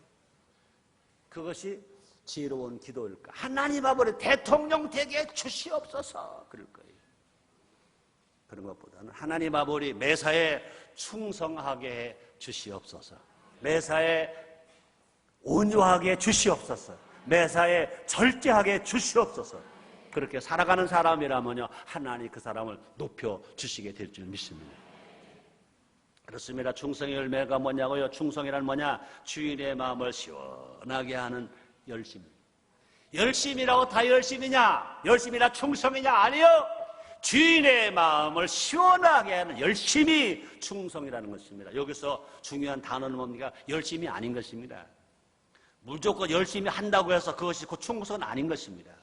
그것이 지혜로운 기도일까? 하나님 아버지 대통령 되게 주시옵소서. 그럴 거예요. 그런 것보다는 하나님 아버지 매사에 충성하게 해 주시옵소서. 매사에 온유하게 주시옵소서. 매사에 절제하게 주시옵소서. 그렇게 살아가는 사람이라면요, 하나님 그 사람을 높여 주시게 될 줄 믿습니다. 그렇습니다. 충성의 열매가 뭐냐고요? 충성이란 뭐냐? 주인의 마음을 시원하게 하는 열심. 열심이라고 다 열심이냐? 열심이나 충성이냐? 아니요. 주인의 마음을 시원하게 하는 열심이 충성이라는 것입니다. 여기서 중요한 단어는 뭡니까? 열심이 아닌 것입니다. 무조건 열심히 한다고 해서 그것이 그 충성은 아닌 것입니다.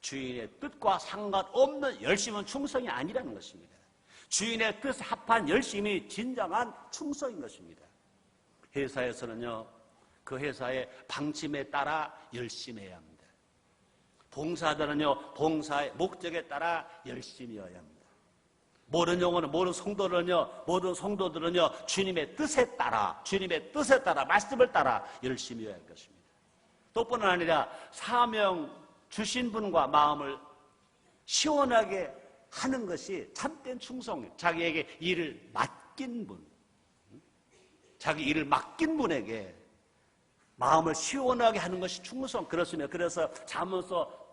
주인의 뜻과 상관없는 열심은 충성이 아니라는 것입니다. 주인의 뜻에 합한 열심이 진정한 충성인 것입니다. 회사에서는요, 그 회사의 방침에 따라 열심히 해야 합니다. 봉사자는요, 봉사의 목적에 따라 열심히 해야 합니다. 모든 영혼은, 모든 성도들은요, 주님의 뜻에 따라, 말씀을 따라 열심히 해야 할 것입니다. 또뿐 아니라 사명 주신 분과 마음을 시원하게 하는 것이 참된 충성이에요. 자기에게 일을 맡긴 분, 자기 일을 맡긴 분에게 마음을 시원하게 하는 것이 충성. 그렇습니다. 그래서 잠언서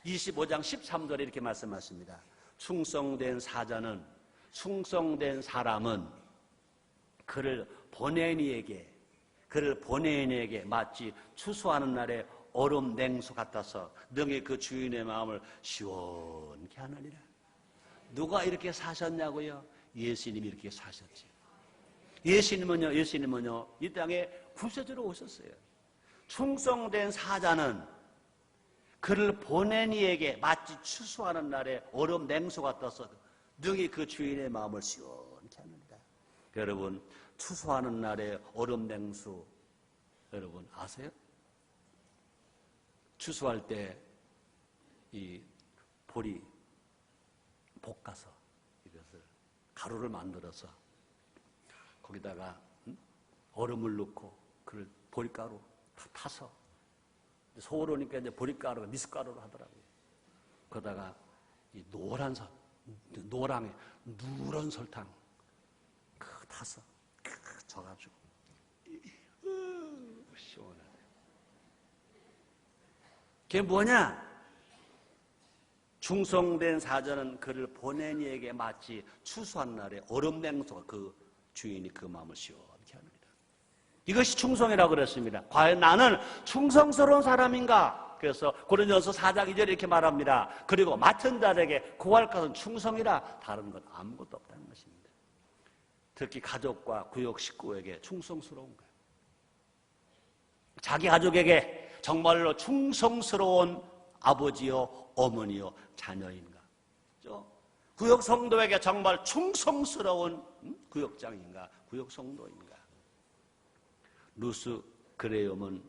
25장 13절에 이렇게 말씀하십니다. 충성된 사람은 그를 보낸 이에게 마치 추수하는 날에 얼음 냉수 같아서 능히 그 주인의 마음을 시원케 하느니라. 누가 이렇게 사셨냐고요? 예수님이 이렇게 사셨지. 예수님은요, 이 땅에 구세주로 오셨어요. 충성된 사자는 그를 보낸 이에게 마치 추수하는 날에 얼음 냉수 같아서 능히 그 주인의 마음을 시원케 하느니라. 여러분, 추수하는 날에 얼음 냉수, 여러분 아세요? 추수할 때 이 보리 볶아서 이것을 가루를 만들어서 거기다가 얼음을 넣고 그걸 보리가루 타서 소로니까 이제 보리가루가 미숫가루로 하더라고요. 거기다가 이 노랑에 누런 설탕 타서 져가지고 시원하네. 그게 뭐냐? 충성된 사자는 그를 보낸 이에게 마치 추수한 날에 얼음 냉수가 그 주인이 그 마음을 시원케 합니다. 이것이 충성이라고 그랬습니다. 과연 나는 충성스러운 사람인가? 그래서 고린도전서 4장 2절에 이렇게 말합니다. 그리고 맡은 자에게 구할 것은 충성이라 다른 건 아무것도 없다는 것입니다. 특히 가족과 구역 식구에게 충성스러운 거예요. 자기 가족에게 정말로 충성스러운 아버지요, 어머니요, 자녀인가? 구역 성도에게 정말 충성스러운 구역장인가? 구역 성도인가? 루스 그레엄은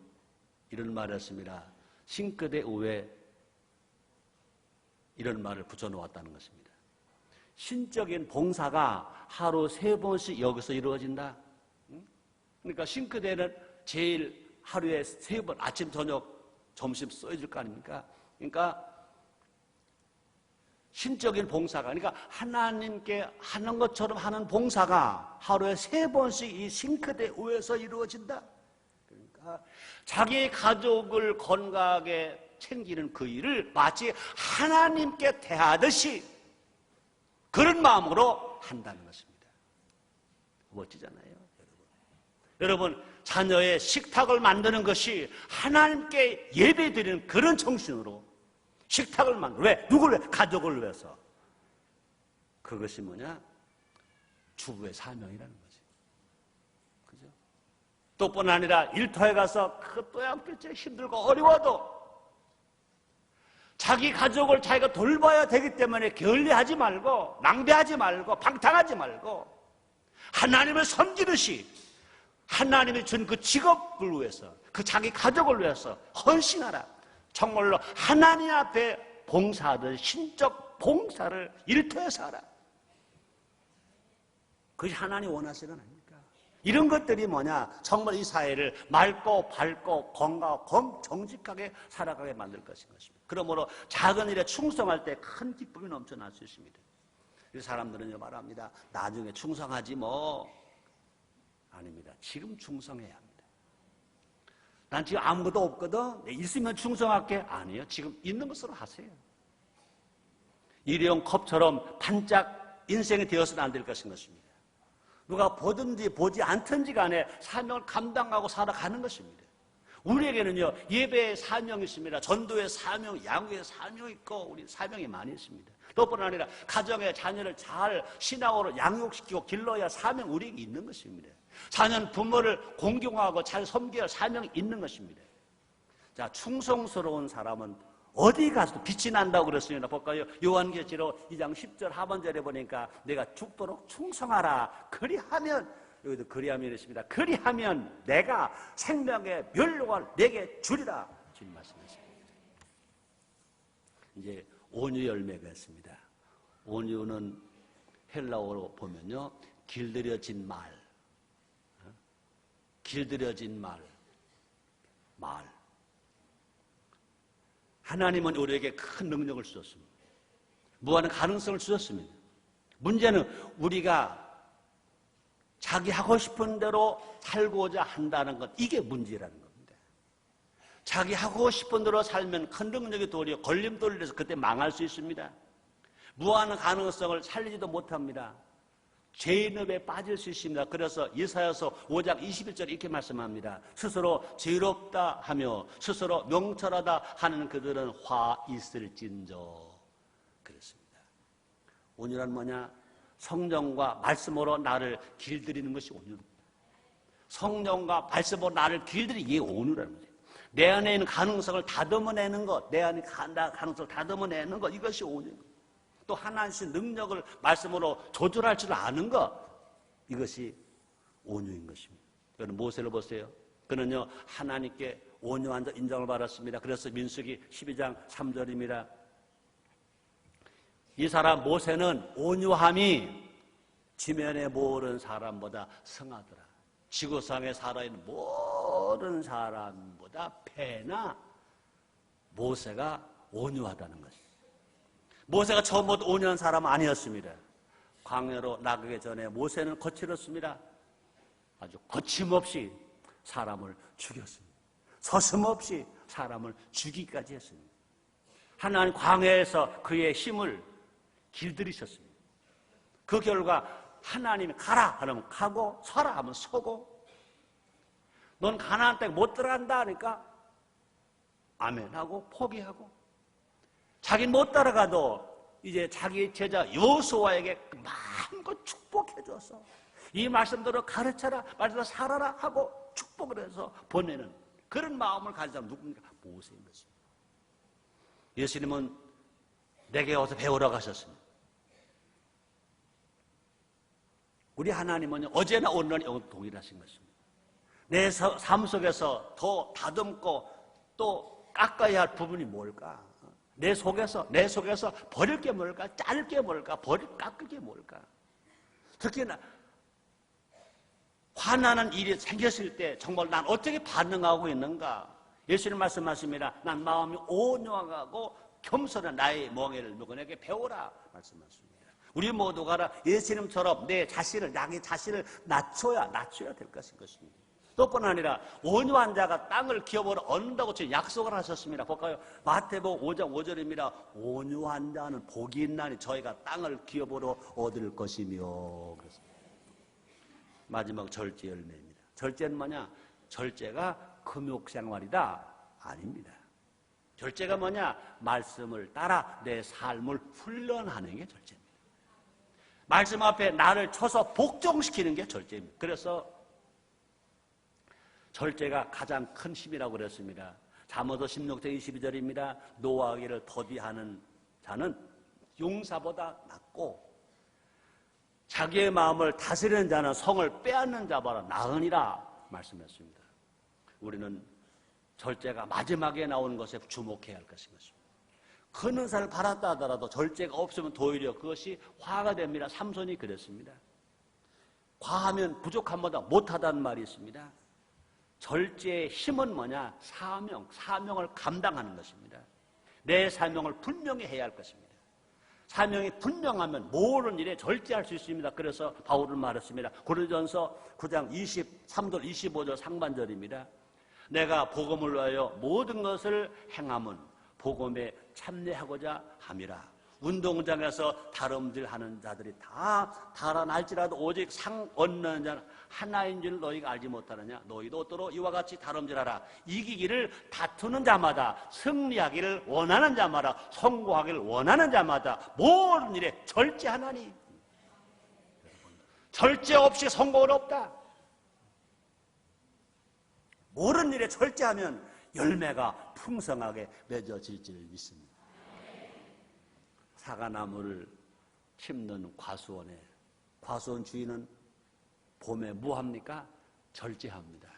이런 말을 했습니다. 싱크대 위에 이런 말을 붙여놓았다는 것입니다. 신적인 봉사가 하루 3번씩 여기서 이루어진다. 그러니까 싱크대는 제일 하루에 3번, 아침, 저녁, 점심 써야 될 거 아닙니까? 그러니까 신적인 봉사가, 그러니까 하나님께 하는 것처럼 하는 봉사가 하루에 3번씩 이 싱크대 위에서 이루어진다. 그러니까 자기 가족을 건강하게 챙기는 그 일을 마치 하나님께 대하듯이 그런 마음으로 한다는 것입니다. 멋지잖아요, 여러분, 자녀의 식탁을 만드는 것이 하나님께 예배드리는 그런 정신으로 식탁을 만들어. 왜? 누구를 위해? 가족을 위해서. 그것이 뭐냐? 주부의 사명이라는 거지. 그죠? 또뿐 아니라 일터에 가서 그것도 함께 힘들고 어려워도 자기 가족을 자기가 돌봐야 되기 때문에 게을리하지 말고, 낭비하지 말고, 방탕하지 말고 하나님을 섬기듯이 하나님이 준 그 직업을 위해서, 그 자기 가족을 위해서 헌신하라. 정말로 하나님 앞에 봉사하듯 신적 봉사를 일터에서 하라. 그것이 하나님 원하시는 건 아닙니까? 이런 것들이 뭐냐? 정말 이 사회를 맑고 밝고 건강하고 정직하게 살아가게 만들 것인 것입니다. 그러므로 작은 일에 충성할 때 큰 기쁨이 넘쳐날 수 있습니다. 이 사람들은 말합니다. 나중에 충성하지 뭐. 아닙니다. 지금 충성해야 합니다. 난 지금 아무것도 없거든. 있으면 충성할게. 아니에요. 지금 있는 것으로 하세요. 일회용 컵처럼 반짝 인생이 되어서는 안 될 것인 것입니다. 누가 보든지 보지 않든지 간에 사명을 감당하고 살아가는 것입니다. 우리에게는요, 예배의 사명이 있습니다. 전도의 사명, 양육의 사명이 있고, 우리 사명이 많이 있습니다. 또뿐 아니라 가정의 자녀를 잘 신앙으로 양육시키고 길러야 사명 우리에게 있는 것입니다. 자녀는 부모를 공경하고 잘 섬겨야 사명이 있는 것입니다. 자, 충성스러운 사람은 어디 가서도 빛이 난다고 그랬습니다. 볼까요? 요한계시록 2장 10절 하반절에 보니까 내가 죽도록 충성하라. 그리하면, 여기도 그리하면 있습니다. 그리하면 내가 생명의 면류관을 내게 주리라. 주님 말씀하십니다. 이제 온유 열매가 있습니다. 온유는 헬라어로 보면요, 길들여진 말, 길들여진 말. 하나님은 우리에게 큰 능력을 주셨습니다. 무한한 가능성을 주셨습니다. 문제는 우리가 자기 하고 싶은 대로 살고자 한다는 것, 이게 문제라는 겁니다. 자기 하고 싶은 대로 살면 큰 능력이 도리어 걸림돌이 돼서 그때 망할 수 있습니다. 무한한 가능성을 살리지도 못합니다. 죄인업에 빠질 수 있습니다. 그래서 이사야서 5장 21절 이렇게 말씀합니다. 스스로 죄롭다 하며 스스로 명철하다 하는 그들은 화 있을진저. 그랬습니다. 온유란 뭐냐? 성령과 말씀으로 나를 길들이는 것이 온유입니다. 성령과 말씀으로 나를 길들이는 이게 온유라는 거죠. 내 안에 있는 가능성을 다듬어내는 것, 내 안에 가능성을 다듬어내는 것, 이것이 온유입니다. 또 하나님의 능력을 말씀으로 조절할 줄 아는 것, 이것이 온유인 것입니다. 여러분 모세를 보세요. 그는요, 하나님께 온유한 자 인정을 받았습니다. 그래서 민수기 12장 3절입니다. 이 사람 모세는 온유함이 지면에 모든 사람보다 성하더라. 지구상에 살아있는 모든 사람보다 패나 모세가 온유하다는 것입니다. 모세가 처음부터 온유한 사람은 아니었습니다. 광야로 나가기 전에 모세는 거칠었습니다. 아주 거침없이 사람을 죽였습니다. 서슴없이 사람을 죽이기까지 했습니다. 하나님 광야에서 그의 힘을 길들이셨습니다. 그 결과 하나님이 가라 하면 가고 서라 하면 서고, 넌 가나안 땅에 못 들어간다 하니까 아멘하고 포기하고, 자기는 못 따라가도 이제 자기 제자 여호수아에게 마음껏 축복해 줬어. 이 말씀대로 가르쳐라, 말씀대로 살아라 하고 축복을 해서 보내는 그런 마음을 가진 사람 누굽니까? 모세인 것입니다. 예수님은 내게 어서 배우러 가셨습니다. 우리 하나님은 어제나 오늘은 동일하신 것입니다. 내 삶 속에서 더 다듬고 또 깎아야 할 부분이 뭘까? 내 속에서 버릴 게 뭘까? 자를 게 뭘까? 깎을 게 뭘까? 특히나 화나는 일이 생겼을 때 정말 난 어떻게 반응하고 있는가? 예수님 말씀하십니다. 난 마음이 온유하고 겸손한 나의 멍에를 누구 내게 배우라 말씀하십니다. 우리 모두가 예수님처럼 자기 자신을 낮춰야 될 것인 것입니다. 또뿐 아니라 온유한 자가 땅을 기업으로 얻는다고 지금 약속을 하셨습니다. 볼까요? 마태복음 5장 5절입니다. 온유한 자는 복이 있나니 저희가 땅을 기업으로 얻을 것이며. 그렇습니다. 마지막 절제 열매입니다. 절제는 뭐냐? 절제가 금욕생활이다? 아닙니다. 절제가 뭐냐? 말씀을 따라 내 삶을 훈련하는 게 절제입니다. 말씀 앞에 나를 쳐서 복종시키는 게 절제입니다. 그래서 절제가 가장 큰 힘이라고 그랬습니다. 잠언서 16장 22절입니다. 노하기를 더디하는 자는 용사보다 낫고 자기의 마음을 다스리는 자는 성을 빼앗는 자보다 나으니라 말씀했습니다. 우리는 절제가 마지막에 나오는 것에 주목해야 할 것인 것입니다. 큰 은사를 받았다 하더라도 절제가 없으면 도리어 그것이 화가 됩니다. 삼손이 그랬습니다. 과하면 부족함보다 못하다는 말이 있습니다. 절제의 힘은 뭐냐? 사명을 감당하는 것입니다. 내 사명을 분명히 해야 할 것입니다. 사명이 분명하면 모든 일에 절제할 수 있습니다. 그래서 바울은 말했습니다. 고린도전서 9장 23절 25절 상반절입니다. 내가 복음을 위하여 모든 것을 행함은 복음에 참여하고자 함이라. 운동장에서 다름질하는 자들이 다 달아날지라도 오직 상 얻는 자는 하나인 줄 너희가 알지 못하느냐. 너희도 또로 이와 같이 다름질하라. 이기기를 다투는 자마다, 승리하기를 원하는 자마다, 성공하기를 원하는 자마다 모든 일에 절제하나니. 절제 없이 성공은 없다. 모든 일에 절제하면 열매가 풍성하게 맺어질 줄 믿습니다. 사과나무를 심는 과수원에 과수원 주인은 봄에 뭐 합니까? 절제합니다.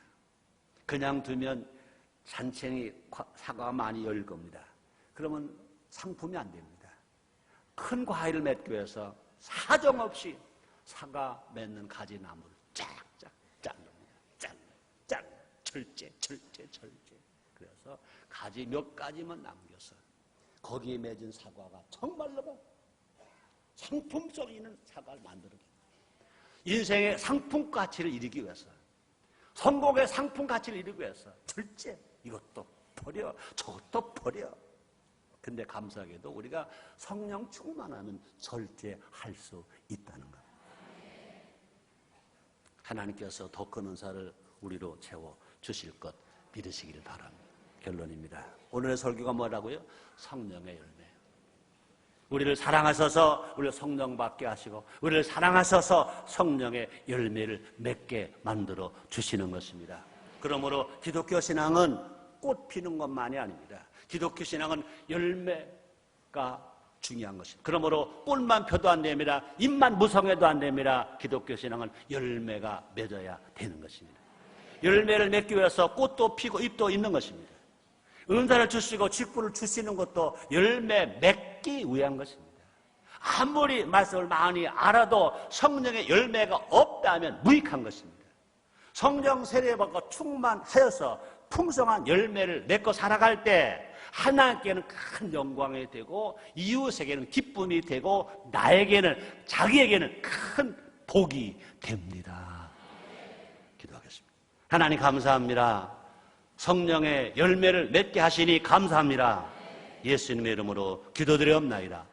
그냥 두면 잔챙이 사과가 많이 열릴 겁니다. 그러면 상품이 안 됩니다. 큰 과일을 맺기 위해서 사정없이 사과 맺는 가지나무를 쫙쫙 자릅니다. 짠, 절제. 그래서 가지 몇 가지만 남겨서 거기에 맺은 사과가 정말로 상품성 있는 사과를 만들어냅니다. 인생의 상품 가치를 이루기 위해서, 성공의 상품 가치를 이루기 위해서 절제, 이것도 버려, 저것도 버려. 근데 감사하게도 우리가 성령 충만하면 절제할 수 있다는 것. 하나님께서 더 큰 은사를 우리로 채워 주실 것 믿으시기를 바랍니다. 결론입니다. 오늘의 설교가 뭐라고요? 성령의 열매. 우리를 사랑하셔서 우리를 성령 받게 하시고 우리를 사랑하셔서 성령의 열매를 맺게 만들어 주시는 것입니다. 그러므로 기독교 신앙은 꽃 피는 것만이 아닙니다. 기독교 신앙은 열매가 중요한 것입니다. 그러므로 꽃만 펴도 안 됩니다. 잎만 무성해도 안 됩니다. 기독교 신앙은 열매가 맺어야 되는 것입니다. 열매를 맺기 위해서 꽃도 피고 잎도 있는 것입니다. 은사를 주시고 직분을 주시는 것도 열매 맺기 위한 것입니다. 아무리 말씀을 많이 알아도 성령의 열매가 없다면 무익한 것입니다. 성령 세례받고 충만하여서 풍성한 열매를 맺고 살아갈 때 하나님께는 큰 영광이 되고 이웃에게는 기쁨이 되고 나에게는, 자기에게는 큰 복이 됩니다. 기도하겠습니다. 하나님 감사합니다. 성령의 열매를 맺게 하시니 감사합니다. 예수님의 이름으로 기도드리옵나이다.